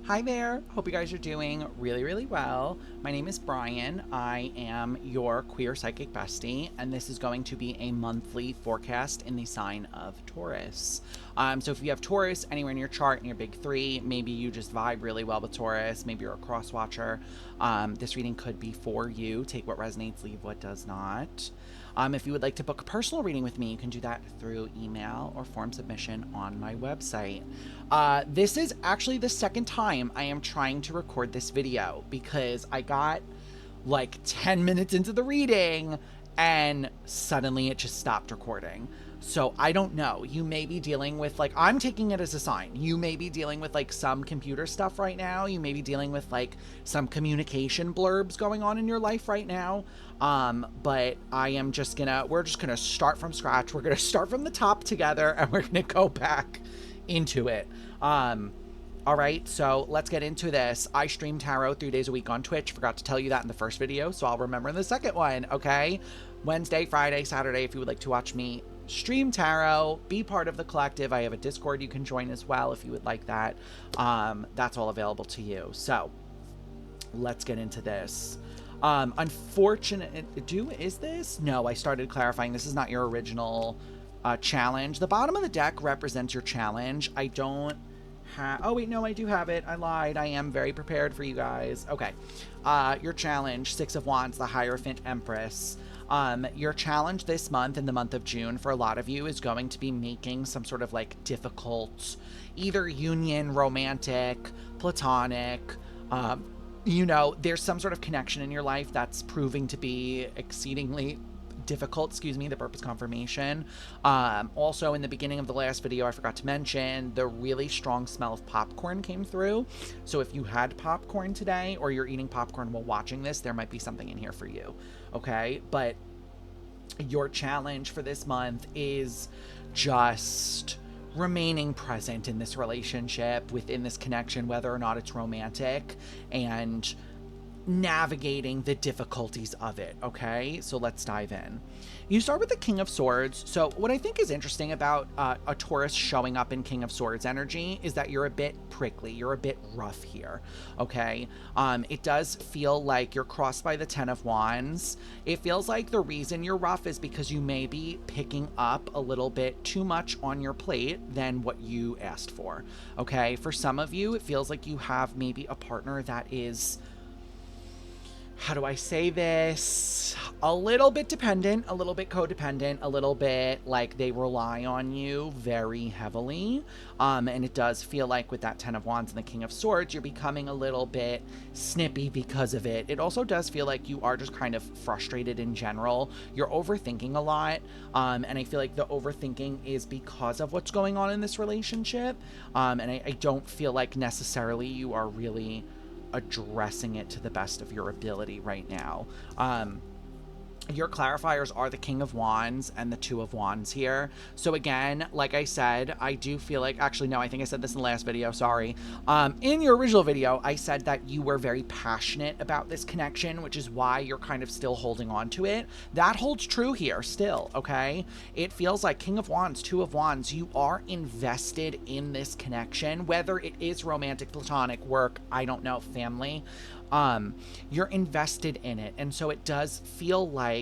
Hi there. Hope you guys are doing really, really well. My name is Brian. I am your queer psychic bestie, and this is going to be a monthly forecast in the sign of Taurus. So if you have Taurus anywhere in your chart in your big three, maybe you just vibe really well with Taurus, maybe you're a cross watcher, this reading could be for you. Take what resonates, leave what does not. If you would like to book a personal reading with me, you can do that through email or form submission on my website. This is actually the second time I am trying to record this video because I got like 10 minutes into the reading and suddenly it just stopped recording. So I don't know. You may be dealing with, like, I'm taking it as a sign. You may be dealing with like some computer stuff right now. You may be dealing with like some communication blurbs going on in your life right now. But we're just gonna start from scratch. We're gonna start from the top together and we're gonna go back into it. All right, so let's get into this. I stream tarot 3 days a week on Twitch. Forgot to tell you that in the first video, so I'll remember in the second one, okay? Wednesday, Friday, Saturday, if you would like to watch me stream tarot, be part of the collective. I have a Discord you can join as well if you would like that. That's all available to you. So let's get into this. Is this? No, I started clarifying. This is not your original challenge. The bottom of the deck represents your challenge. I don't have, oh wait, no, I do have it. I lied. I am very prepared for you guys. Okay. Your challenge, Six of Wands, the Hierophant Empress. Your challenge this month, in the month of June, for a lot of you is going to be making some sort of like difficult, either union, romantic, platonic, you know, there's some sort of connection in your life that's proving to be exceedingly difficult, the purpose confirmation. Also, in the beginning of the last video, I forgot to mention the really strong smell of popcorn came through. So if you had popcorn today or you're eating popcorn while watching this, there might be something in here for you. Okay, but your challenge for this month is just remaining present in this relationship, within this connection, whether or not it's romantic, and navigating the difficulties of it. Okay, so let's dive in. You start with the King of Swords. So what I think is interesting about a Taurus showing up in King of Swords energy is that you're a bit prickly, you're a bit rough here. Okay, it does feel like you're crossed by the Ten of Wands. It feels like the reason you're rough is because you may be picking up a little bit too much on your plate than what you asked for. Okay, for some of you, it feels like you have maybe a partner that is, how do I say this? A little bit dependent, a little bit codependent, a little bit like they rely on you very heavily. And it does feel like with that Ten of Wands and the King of Swords, you're becoming a little bit snippy because of it. It also does feel like you are just kind of frustrated in general. You're overthinking a lot. And I feel like the overthinking is because of what's going on in this relationship. And I don't feel like necessarily you are really addressing it to the best of your ability right now. Your clarifiers are the King of Wands and the Two of Wands here. So again, like I said, I do feel like, actually, no, I think I said this in the last video, sorry. In your original video, I said that you were very passionate about this connection, which is why you're kind of still holding on to it. That holds true here still, okay? It feels like King of Wands, Two of Wands, you are invested in this connection, whether it is romantic, platonic, work, I don't know, family. You're invested in it, and so it does feel like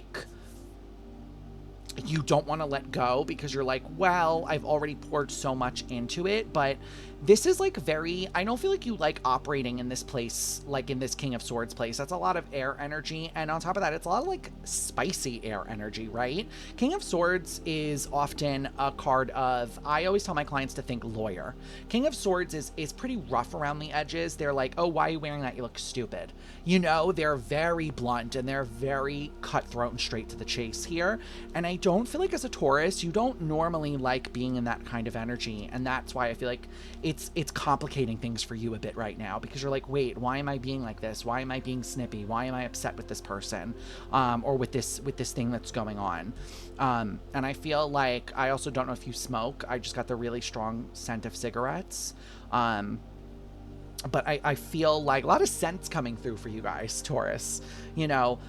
you don't want to let go because you're like, well, I've already poured so much into it. But this is like very, I don't feel like you like operating in this place, like in this King of Swords place. That's a lot of air energy, and on top of that, it's a lot of like spicy air energy, right? King of Swords is often a card of, I always tell my clients to think lawyer. King of Swords is pretty rough around the edges. They're like, oh, why are you wearing that? You look stupid. You know, they're very blunt and they're very cutthroat and straight to the chase here. And I don't feel like as a Taurus, you don't normally like being in that kind of energy. And that's why I feel like it's complicating things for you a bit right now, because you're like, wait, why am I being like this? Why am I being snippy? Why am I upset with this person? Or with this thing that's going on? And I feel like, I also don't know if you smoke. I just got the really strong scent of cigarettes. But I feel like a lot of scents coming through for you guys, Taurus. You know,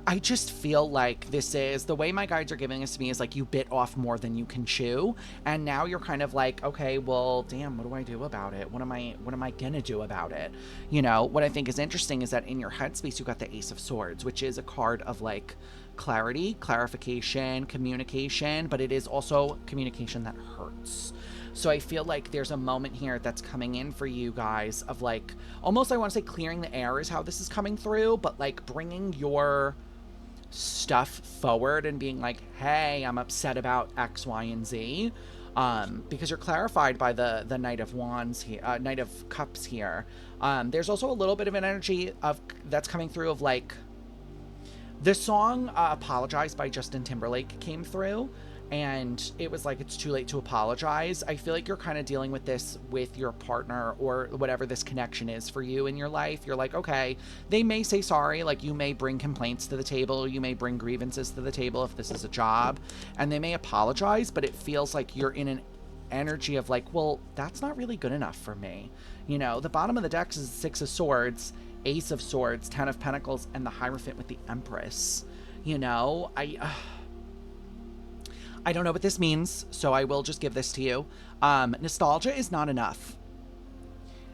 I just feel like this is the way my guides are giving this to me is like you bit off more than you can chew, and now you're kind of like, okay, well, damn, what do I do about it? What am I gonna do about it? You know, what I think is interesting is that in your headspace you got the Ace of Swords, which is a card of like clarity, clarification, communication, but it is also communication that hurts. So I feel like there's a moment here that's coming in for you guys of like, almost I want to say clearing the air is how this is coming through, but like bringing your stuff forward and being like, hey, I'm upset about X, Y, and Z. Because you're clarified by the Knight of Wands here, Knight of Cups here. There's also a little bit of an energy of that's coming through of like, the song Apologize by Justin Timberlake came through, and it was like, it's too late to apologize. I feel like you're kind of dealing with this with your partner or whatever this connection is for you in your life. You're like, okay, they may say sorry, like you may bring complaints to the table, you may bring grievances to the table if this is a job, and they may apologize, but it feels like you're in an energy of like, well, that's not really good enough for me. You know, the bottom of the deck is Six of Swords, Ace of Swords, Ten of Pentacles, and the Hierophant with the Empress. You know, I don't know what this means, so I will just give this to you. Nostalgia is not enough.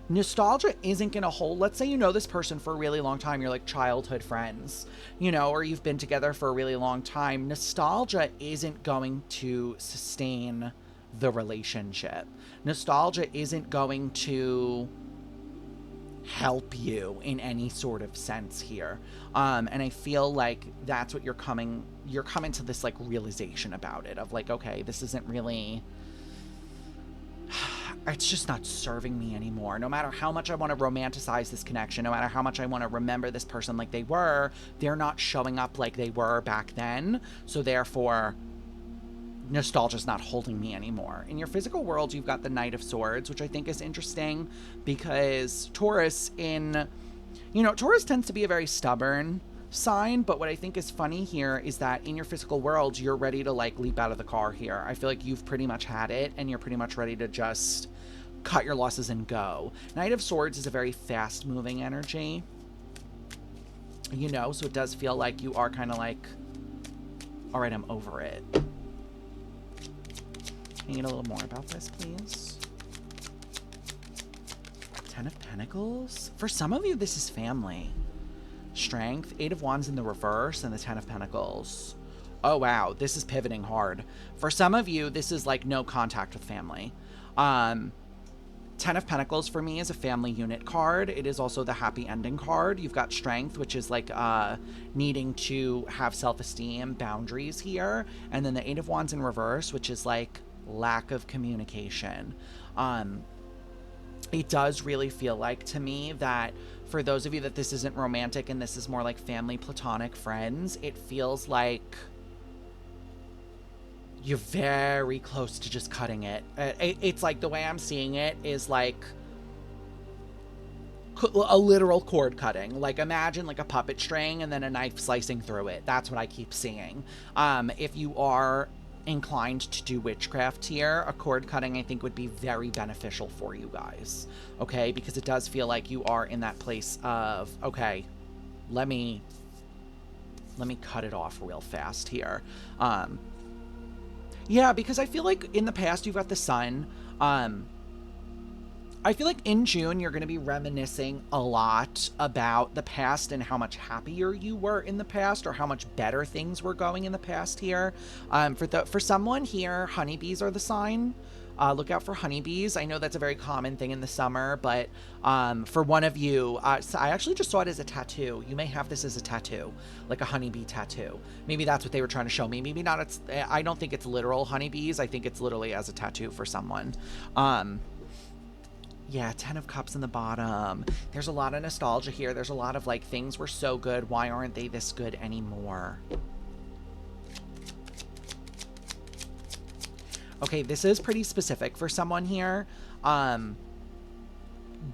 Nostalgia isn't going to hold. Let's say you know this person for a really long time. You're like childhood friends, you know, or you've been together for a really long time. Nostalgia isn't going to sustain the relationship. Nostalgia isn't going to help you in any sort of sense here. And I feel like that's what you're coming to this like realization about it of like, okay, this isn't really, it's just not serving me anymore. No matter how much I want to romanticize this connection, no matter how much I want to remember this person like they were, they're not showing up like they were back then. So therefore, nostalgia's not holding me anymore. In your physical world, you've got the Knight of Swords, which I think is interesting because Taurus Taurus tends to be a very stubborn sign, but what I think is funny here is that in your physical world, you're ready to like leap out of the car here. I feel like you've pretty much had it and you're pretty much ready to just cut your losses and go. Knight of Swords is a very fast moving energy, you know, so it does feel like you are kind of like, all right, I'm over it. Can you get a little more about this, please? Ten of Pentacles. For some of you, this is family. Strength. Eight of Wands in the reverse and the Ten of Pentacles. Oh, wow. This is pivoting hard. For some of you, this is like no contact with family. Ten of Pentacles for me is a family unit card. It is also the happy ending card. You've got Strength, which is like needing to have self-esteem, boundaries here. And then the Eight of Wands in reverse, which is like lack of communication. It does really feel like to me that for those of you that this isn't romantic and this is more like family, platonic friends, it feels like you're very close to just cutting it. It's like the way I'm seeing it is like a literal cord cutting. Like imagine like a puppet string and then a knife slicing through it. That's what I keep seeing. If you are inclined to do witchcraft here, a cord cutting I think would be very beneficial for you guys, okay? Because it does feel like you are in that place of, okay, let me cut it off real fast here. Yeah, because I feel like in the past you've got the Sun. I feel like in June, you're going to be reminiscing a lot about the past and how much happier you were in the past or how much better things were going in the past here. For someone here, honeybees are the sign. Look out for honeybees. I know that's a very common thing in the summer, but for one of you, so I actually just saw it as a tattoo. You may have this as a tattoo, like a honeybee tattoo. Maybe that's what they were trying to show me. Maybe not. I don't think it's literal honeybees. I think it's literally as a tattoo for someone. Yeah, Ten of Cups in the bottom. There's a lot of nostalgia here. There's a lot of like, things were so good. Why aren't they this good anymore? Okay, this is pretty specific for someone here.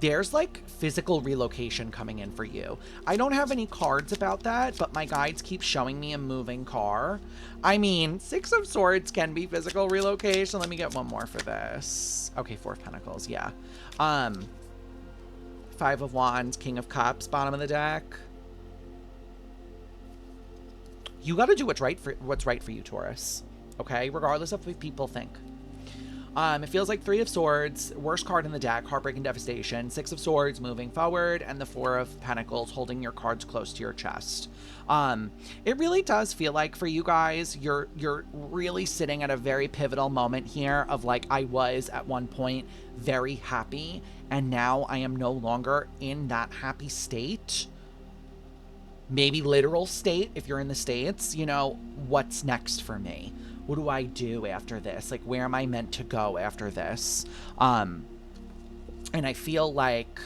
There's like physical relocation coming in for you. I don't have any cards about that, but my guides keep showing me a moving car. I mean, Six of Swords can be physical relocation. Let me get one more for this. Okay, Four of Pentacles, yeah. Five of Wands, King of Cups, bottom of the deck. You got to do what's right for you, Taurus. Okay, regardless of what people think. It feels like 3 of Swords, worst card in the deck, Heartbreak and Devastation, 6 of Swords moving forward, and the 4 of Pentacles holding your cards close to your chest. It really does feel like for you guys, you're really sitting at a very pivotal moment here of like, I was at one point very happy, and now I am no longer in that happy state. Maybe literal state if you're in the States, you know, what's next for me? What do I do after this? Like, where am I meant to go after this? And I feel like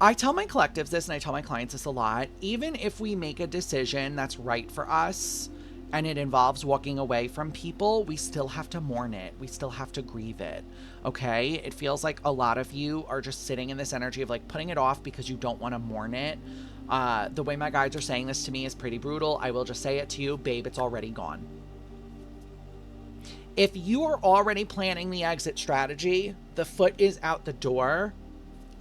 I tell my collectives this and I tell my clients this a lot. Even if we make a decision that's right for us and it involves walking away from people, we still have to mourn it. We still have to grieve it. Okay? It feels like a lot of you are just sitting in this energy of like putting it off because you don't want to mourn it. The way my guides are saying this to me is pretty brutal. I will just say it to you, babe, it's already gone. If you are already planning the exit strategy, the foot is out the door,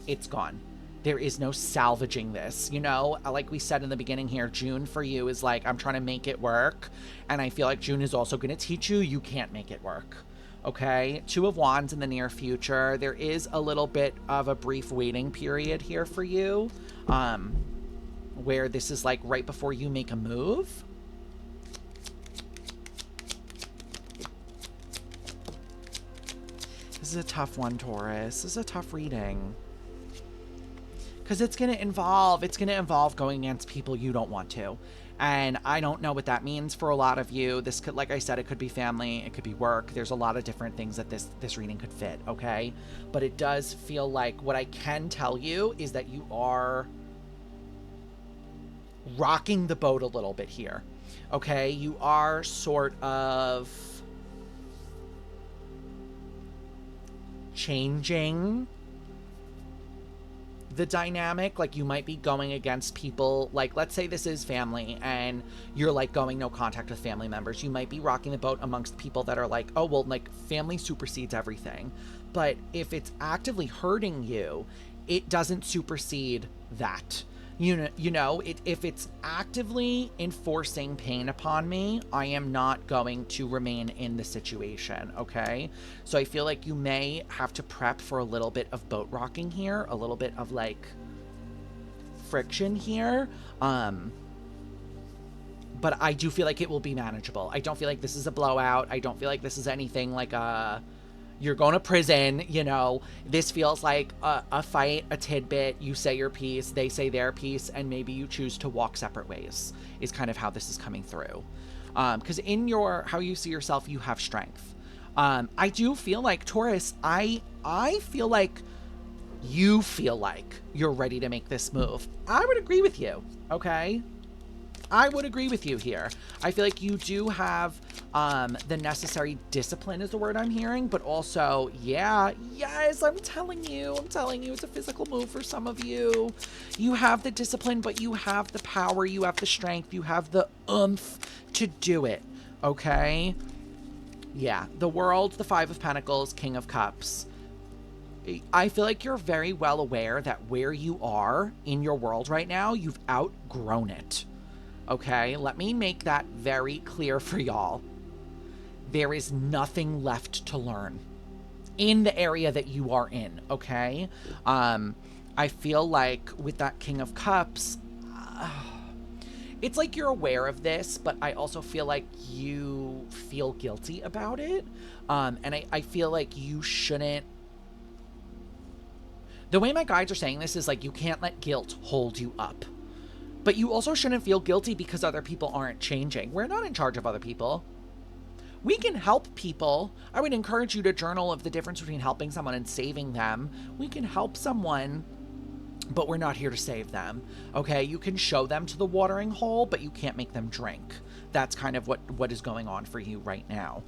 it's gone. There is no salvaging this. You know, like we said in the beginning here, June for you is like, I'm trying to make it work. And I feel like June is also going to teach you, you can't make it work. Okay? 2 of Wands in the near future. There is a little bit of a brief waiting period here for you, where this is like right before you make a move. This is a tough one, Taurus. This is a tough reading. Because it's going to involve going against people you don't want to. And I don't know what that means for a lot of you. This could, like I said, it could be family, it could be work. There's a lot of different things that this reading could fit, okay? But it does feel like what I can tell you is that you are rocking the boat a little bit here, okay? You are sort of changing the dynamic. Like you might be going against people, like let's say this is family and you're like going no contact with family members. You might be rocking the boat amongst people that are like, oh well, like family supersedes everything. But if it's actively hurting you, it doesn't supersede that. You know, if it's actively enforcing pain upon me, I am not going to remain in the situation, okay? So I feel like you may have to prep for a little bit of boat rocking here, a little bit of like friction here. But I do feel like it will be manageable. I don't feel like this is a blowout. I don't feel like this is anything like you're going to prison, you know. This feels like a fight, a tidbit. You say your piece, they say their piece, and maybe you choose to walk separate ways is kind of how this is coming through. Because in how you see yourself, you have strength. I do feel like, Taurus, I feel like you feel like you're ready to make this move. I would agree with you, okay? I would agree with you here. I feel like you do have the necessary discipline is the word I'm hearing, but also, yes, I'm telling you, it's a physical move for some of you. You have the discipline, but you have the power, you have the strength, you have the oomph to do it, okay? Yeah, the World, the 5 of Pentacles, King of Cups. I feel like you're very well aware that where you are in your world right now, you've outgrown it. Okay, let me make that very clear for y'all. There is nothing left to learn in the area that you are in, okay? I feel like with that King of Cups, it's like you're aware of this, but I also feel like you feel guilty about it. And I feel like you shouldn't. The way my guides are saying this is like you can't let guilt hold you up. But you also shouldn't feel guilty because other people aren't changing. We're not in charge of other people. We can help people. I would encourage you to journal of the difference between helping someone and saving them. We can help someone, but we're not here to save them. Okay, you can show them to the watering hole, but you can't make them drink. That's kind of what is going on for you right now.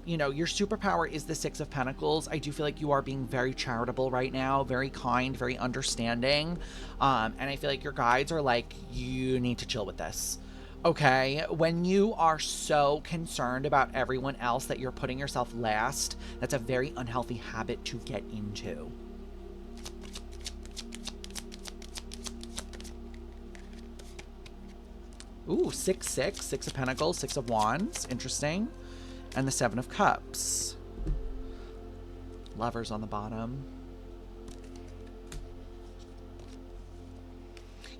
You know, your superpower is the 6 of Pentacles. I do feel like you are being very charitable right now, very kind, very understanding. And I feel like your guides are like, you need to chill with this. Okay, when you are so concerned about everyone else that you're putting yourself last, that's a very unhealthy habit to get into. Ooh, 6, 6. 6 of Pentacles, 6 of Wands. Interesting. And the 7 of Cups. Lovers on the bottom.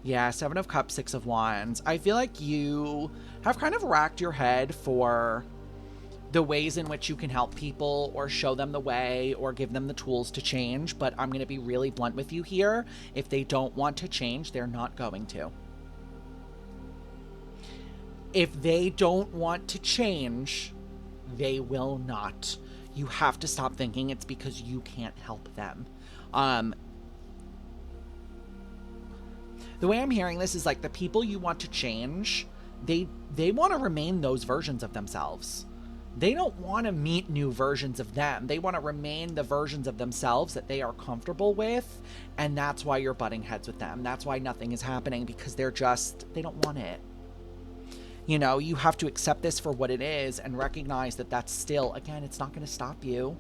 Yeah, 7 of Cups, 6 of Wands. I feel like you have kind of racked your head for the ways in which you can help people or show them the way or give them the tools to change. But I'm going to be really blunt with you here. If they don't want to change, they're not going to. If they don't want to change, they will not. You have to stop thinking it's because you can't help them. The way I'm hearing this is like the people you want to change, they want to remain those versions of themselves. They don't want to meet new versions of them. They want to remain the versions of themselves that they are comfortable with. And that's why you're butting heads with them. That's why nothing is happening, because they don't want it. You know, you have to accept this for what it is and recognize that that's still, again, it's not going to stop you,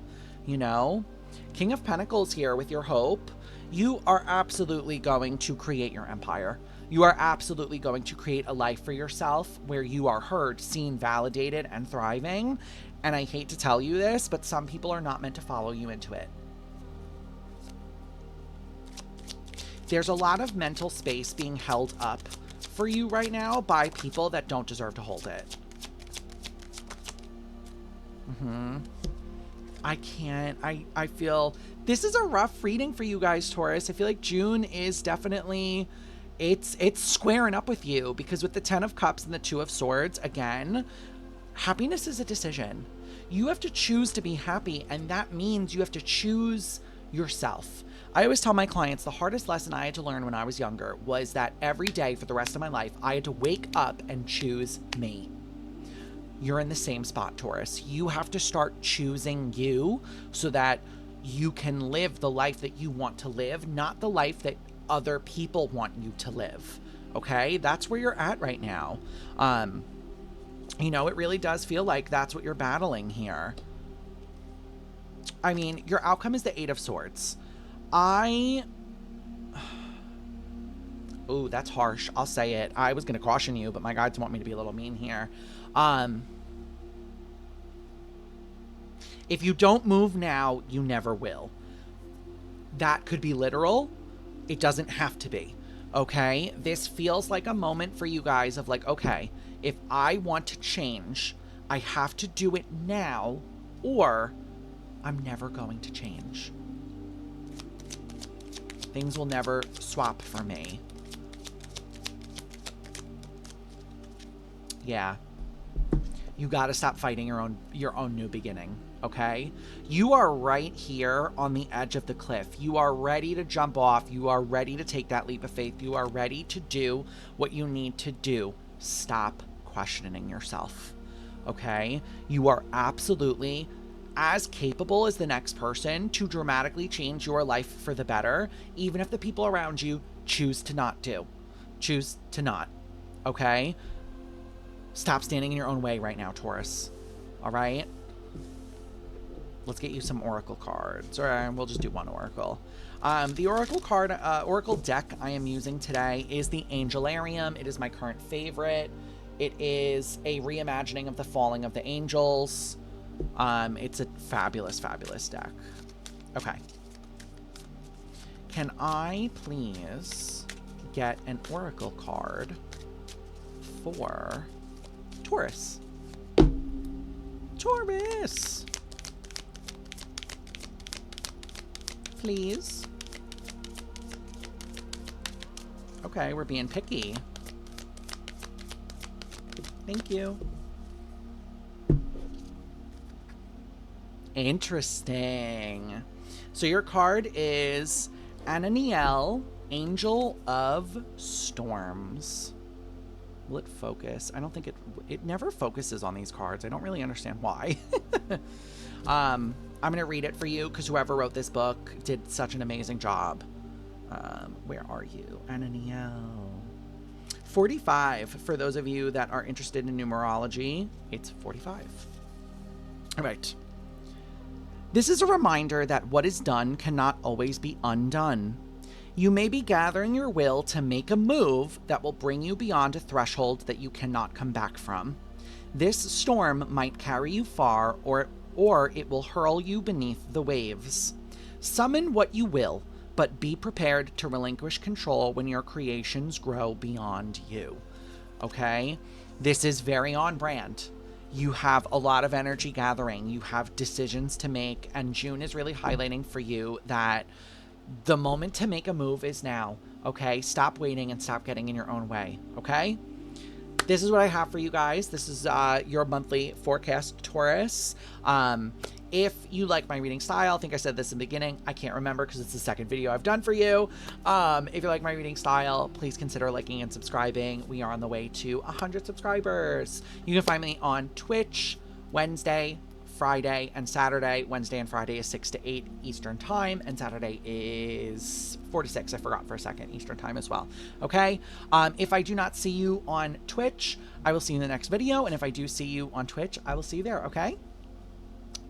you know? King of Pentacles here with your hope. You are absolutely going to create your empire. You are absolutely going to create a life for yourself where you are heard, seen, validated, and thriving. And I hate to tell you this, but some people are not meant to follow you into it. There's a lot of mental space being held up for you right now by people that don't deserve to hold it. I feel this is a rough reading for you guys, Taurus. I feel like June is definitely, it's squaring up with you, because with the 10 of Cups and the 2 of Swords, again, happiness is a decision. You have to choose to be happy, and that means you have to choose yourself. I always tell my clients the hardest lesson I had to learn when I was younger was that every day for the rest of my life, I had to wake up and choose me. You're in the same spot, Taurus. You have to start choosing you so that you can live the life that you want to live, not the life that other people want you to live. Okay? That's where you're at right now. You know, it really does feel like that's what you're battling here. I mean, your outcome is the 8 of Swords. Oh, that's harsh. I'll say it. I was going to caution you, but my guides want me to be a little mean here. If you don't move now, you never will. That could be literal. It doesn't have to be. Okay? This feels like a moment for you guys of like, okay, if I want to change, I have to do it now, or I'm never going to change. Things will never swap for me. Yeah. You got to stop fighting your own new beginning, okay? You are right here on the edge of the cliff. You are ready to jump off. You are ready to take that leap of faith. You are ready to do what you need to do. Stop questioning yourself, okay? You are absolutely as capable as the next person to dramatically change your life for the better, even if the people around you choose to not do. Choose to not, okay? Stop standing in your own way right now, Taurus. All right? Let's get you some oracle cards. Or we'll just do one oracle. The oracle card, oracle deck I am using today is the Angelarium. It is my current favorite. It is a reimagining of the Falling of the Angels. It's a fabulous, fabulous deck. Okay. Can I please get an oracle card for Taurus? Taurus! Please. Okay, we're being picky. Thank you. Interesting. So your card is Ananiel, Angel of Storms. Will it focus? I don't think it never focuses on these cards. I don't really understand why. I'm going to read it for you because whoever wrote this book did such an amazing job. Where are you? Ananiel. 45 for those of you that are interested in numerology. It's 45. All right. This is a reminder that what is done cannot always be undone. You may be gathering your will to make a move that will bring you beyond a threshold that you cannot come back from. This storm might carry you far, or it will hurl you beneath the waves. Summon what you will, but be prepared to relinquish control when your creations grow beyond you. Okay? This is very on brand. You have a lot of energy gathering. You have decisions to make, and June is really highlighting for you that the moment to make a move is now. Okay? Stop waiting and stop getting in your own way. Okay? This is what I have for you guys. This is your monthly forecast, Taurus. If you like my reading style, I think I said this in the beginning. I can't remember because it's the second video I've done for you. If you like my reading style, please consider liking and subscribing. We are on the way to 100 subscribers. You can find me on Twitch Wednesday, Friday, and Saturday. Wednesday and Friday is 6 to 8 Eastern Time, and Saturday is 4 to 6. I forgot for a second, Eastern Time as well. Okay? If I do not see you on Twitch, I will see you in the next video, and if I do see you on Twitch, I will see you there, okay?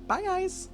Bye, guys!